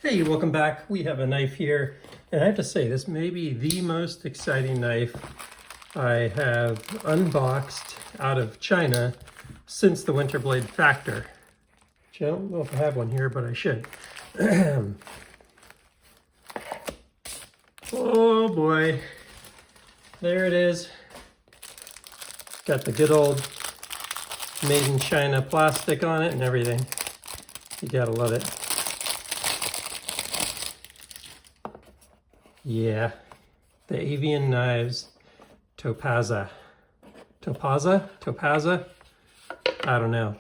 Hey, welcome back. We have a knife here, and I have to say, this may be the most exciting knife I have unboxed out of China since the Winterblade Factor. Which I don't know if I have one here, but I should. Oh boy, there it is. Got the good old made in China plastic on it and everything. You gotta love it. Yeah, the Avian Knives Topaza. Topaza? I don't know.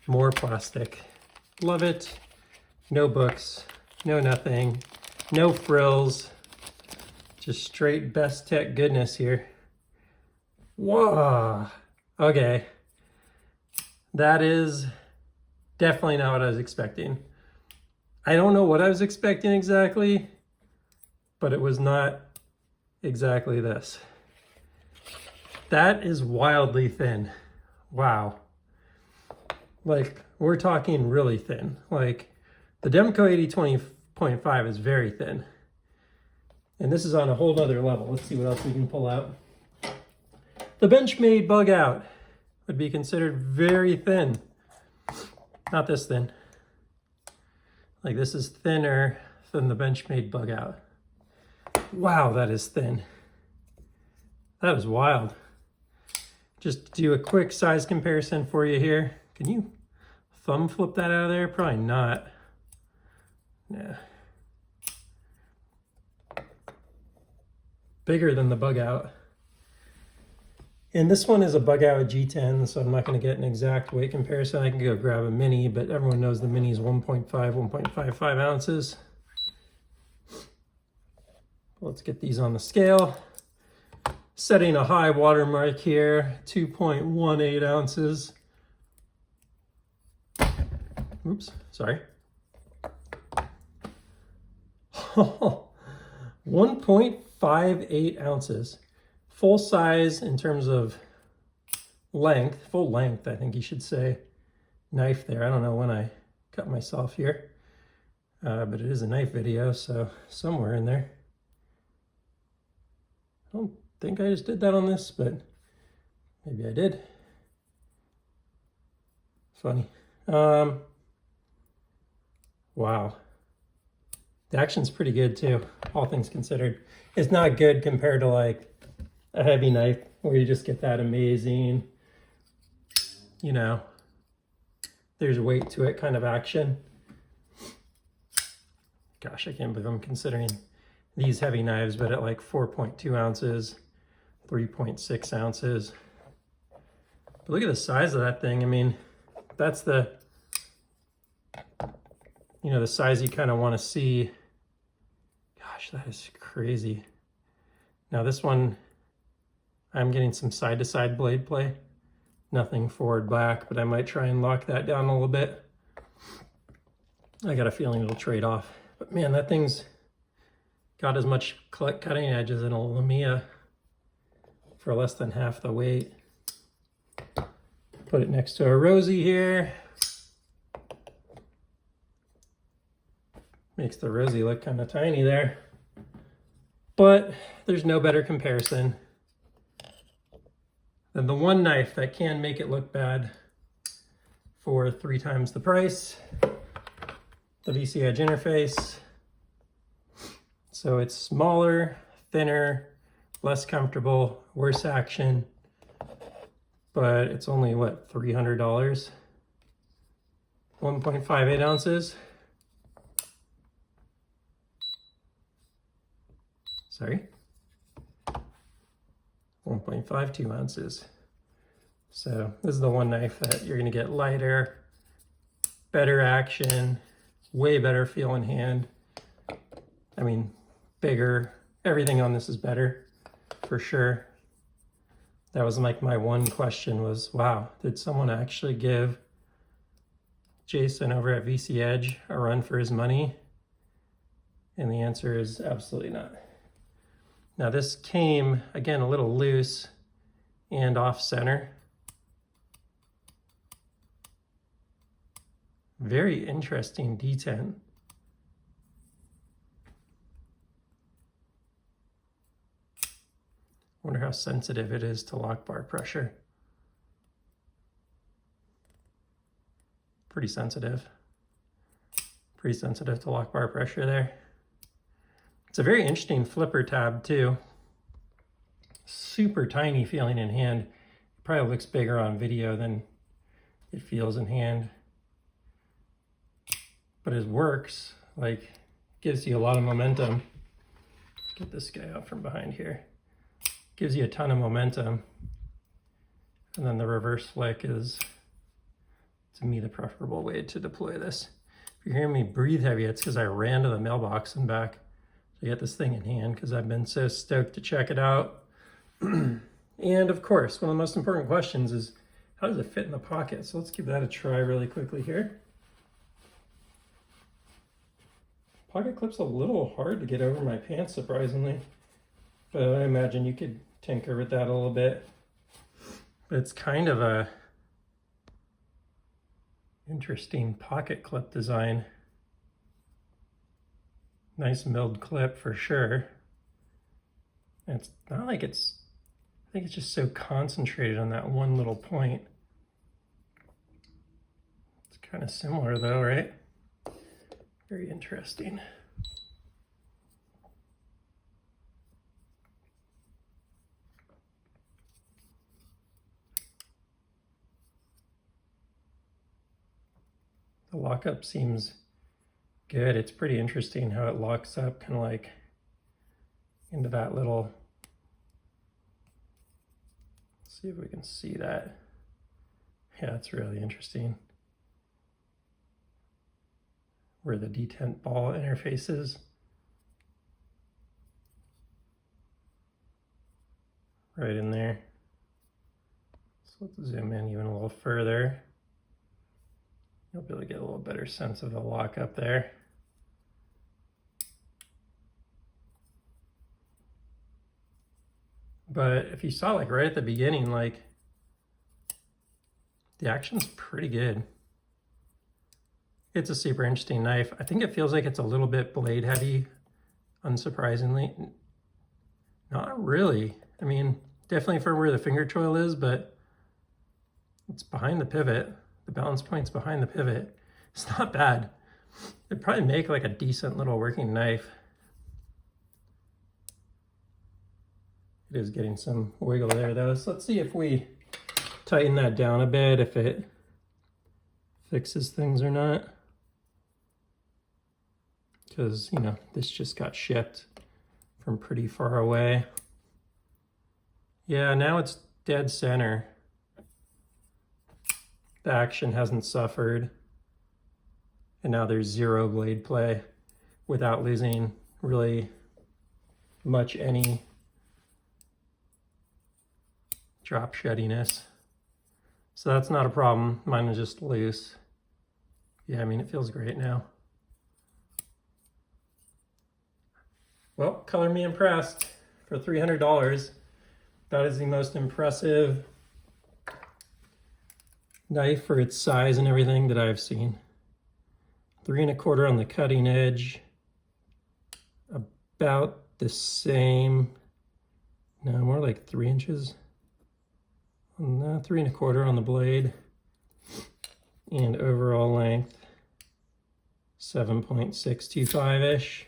More plastic. Love it. No books, no nothing, no frills. Just straight best tech goodness here. Whoa. Okay. That is definitely not what I was expecting. I don't know what I was expecting exactly, but it was not exactly this. That is wildly thin. Wow. Like, we're talking really thin. Like, the Demco 8020.5 is very thin. And this is on a whole other level. Let's see what else we can pull out. The Benchmade Bug Out would be considered very thin. Not this thin. Like, this is thinner than the Benchmade Bug Out. Wow, that is thin. That is wild. Just to do a quick size comparison for you here. Can you thumb flip that out of there? Probably not. Yeah. Bigger than the Bug Out. And this one is a Bug Out G10, so I'm not going to get an exact weight comparison. I can go grab a mini, but everyone knows the mini is 1.5, 1.55 ounces. Let's get these on the scale. Setting a high watermark here, 2.18 ounces. Oops, sorry. 1.58 ounces. Full size in terms of length, full length, I think you should say, knife there. I don't know when I cut myself here, but it is a knife video, so somewhere in there. I don't think I just did that on this, but maybe I did. Funny. Wow. The action's pretty good too, all things considered. It's not good compared to like a heavy knife where you just get that amazing, you know, there's weight to it kind of action. Gosh, I can't believe I'm considering these heavy knives, but at like 4.2 ounces, 3.6 ounces. But look at the size of that thing. I mean, that's the, you know, the size you kind of want to see. Gosh, that is crazy. Now this one, I'm getting some side-to-side blade play. Nothing forward back, but I might try and lock that down a little bit. I got a feeling it'll trade off. But man, that thing's got as much cutting edge as an Lumia for less than half the weight. Put it next to a Rosie here. Makes the Rosie look kind of tiny there. But there's no better comparison than the one knife that can make it look bad for 3 times the price. The VC Edge interface. So it's smaller, thinner, less comfortable, worse action, but it's only, what, $300? 1.58 ounces. Sorry. 1.52 ounces. So this is the one knife that you're going to get lighter, better action, way better feel in hand. I mean, bigger. Everything on this is better, for sure. That was like my one question was, wow, did someone actually give Jason over at VC Edge a run for his money? And the answer is absolutely not. Now this came, again, a little loose and off center. Very interesting detent Wonder how sensitive it is to lock bar pressure. Pretty sensitive. Pretty sensitive to lock bar pressure there. It's a very interesting flipper tab too. Super tiny feeling in hand. It probably looks bigger on video than it feels in hand. But it works, like gives you a lot of momentum. Get this guy out from behind here. Gives you a ton of momentum. And then the reverse flick is, to me, the preferable way to deploy this. If you're hearing me breathe heavy, it's because I ran to the mailbox and back to get this thing in hand because I've been so stoked to check it out. And of course, one of the most important questions is, how does it fit in the pocket? So let's give that a try really quickly here. Pocket clip's a little hard to get over my pants, surprisingly. But I imagine you could tinker with that a little bit. But it's kind of a interesting pocket clip design. Nice milled clip for sure. And it's not like it's, I think it's just so concentrated on that one little point. It's kind of similar though, right? Very interesting. The lockup seems good. It's pretty interesting how it locks up kind of like into that little, let's see if we can see that. Yeah, it's really interesting. Where the detent ball interfaces. Right in there. So let's zoom in even a little further. You'll be able to get a little better sense of the lockup there. But if you saw like right at the beginning, like the action's pretty good. It's a super interesting knife. I think it feels like it's a little bit blade heavy, unsurprisingly. Not really. I mean, definitely for where the finger choil is, but it's behind the pivot. The balance point's behind the pivot. It's not bad. It'd probably make like a decent little working knife. It is getting some wiggle there though. So let's see if we tighten that down a bit, if it fixes things or not. Because, you know, this just got shipped from pretty far away. Yeah, now it's dead center. The action hasn't suffered. And now there's zero blade play without losing really much any drop sheddiness. So that's not a problem. Mine is just loose. Yeah, I mean, it feels great now. Well, color me impressed. For $300, that is the most impressive knife for its size and everything that I've seen. 3 1/4 on the cutting edge, about the same, no, more like 3 inches, 3 1/4 on the blade, and overall length 7.625-ish.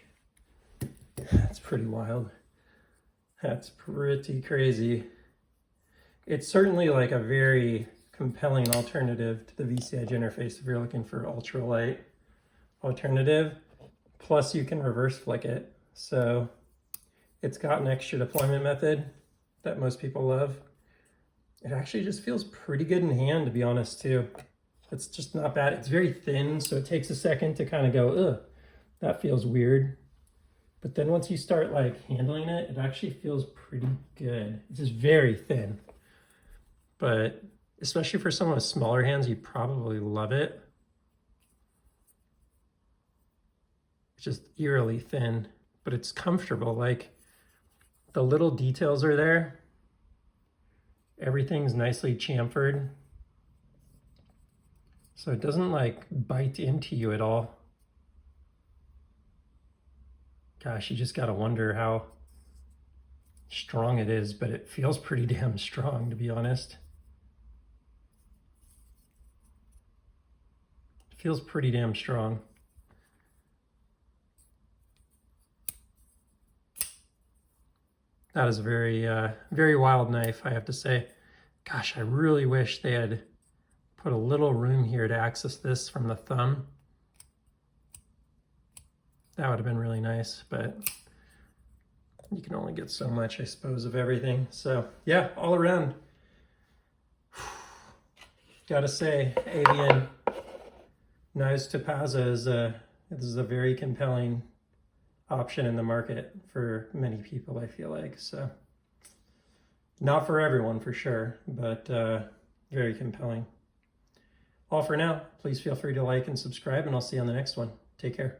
That's pretty wild. That's pretty crazy. It's certainly like a very compelling alternative to the VC Edge interface if you're looking for ultralight alternative. Plus you can reverse flick it. So it's got an extra deployment method that most people love. It actually just feels pretty good in hand, to be honest, too. It's just not bad. It's very thin, so it takes a second to kind of go, ugh, that feels weird. But then once you start like handling it, it actually feels pretty good. It's just very thin. But especially for someone with smaller hands, you'd probably love it. It's just eerily thin, but it's comfortable. Like the little details are there. Everything's nicely chamfered. So it doesn't like bite into you at all. Gosh, you just gotta wonder how strong it is, but it feels pretty damn strong, to be honest. It feels pretty damn strong. That is a very, very wild knife, I have to say. Gosh, I really wish they had put a little room here to access this from the thumb. That would have been really nice, but you can only get so much, I suppose, of everything. So yeah, all around, gotta say, Avian Knives Topaza is a very compelling option in the market for many people, I feel like. So not for everyone for sure, but very compelling. All for now. Please feel free to like and subscribe, and I'll see you on the next one. Take care.